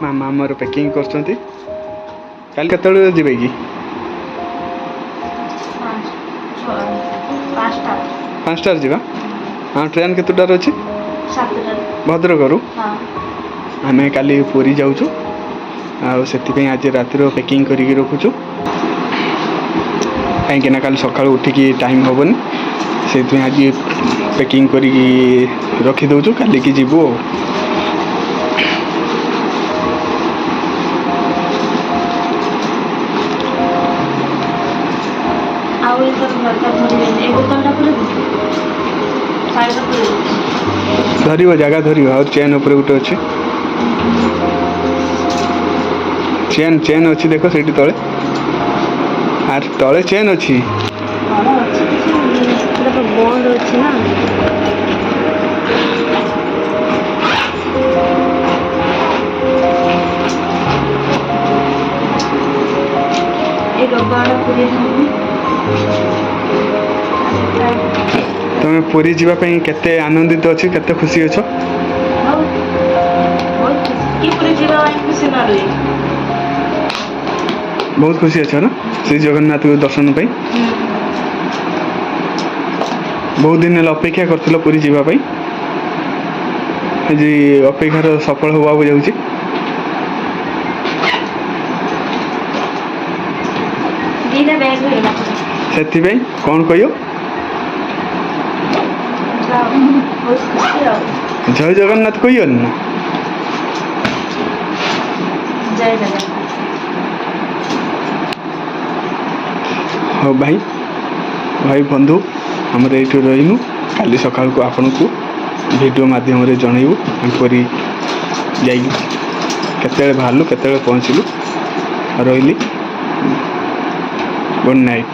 मामा आमर पैकिंग कर काली केतल जीवे कि 5टार जीवा। हाँ ट्रेन केतटार अच्छी भद्रक आम काली पुरी जाऊँ से आज रातिर पैकिंग करके रखुचु कहीं काली सका उठिकी टाइम हेनी से आज पैकिंग करके रखीदे काली की जीवु। धर जगह धर और चेन उपर गोटे अच्छे चेन चेन अच्छी देख से तले आर तले चेन अच्छी तुम पुरी जावाई केते आनंदित अच्छी केते खुशी अच्छ बहुत खुशी अच्छ ना श्री जगन्नाथ दर्शन पाई बहुत दिन अपेक्षा कर पुरी जावाई आज अपेक्षार सफल होगा जाऊँगी से कौन कह जय जगन्नाथ कही ना हाँ भाई भाई बंधु आमर ये रहीनु काली सका आपन को वीडियो माध्यम जनइबू पुरी जाते बाहर केत पहुँचलु रही गुड नाइट।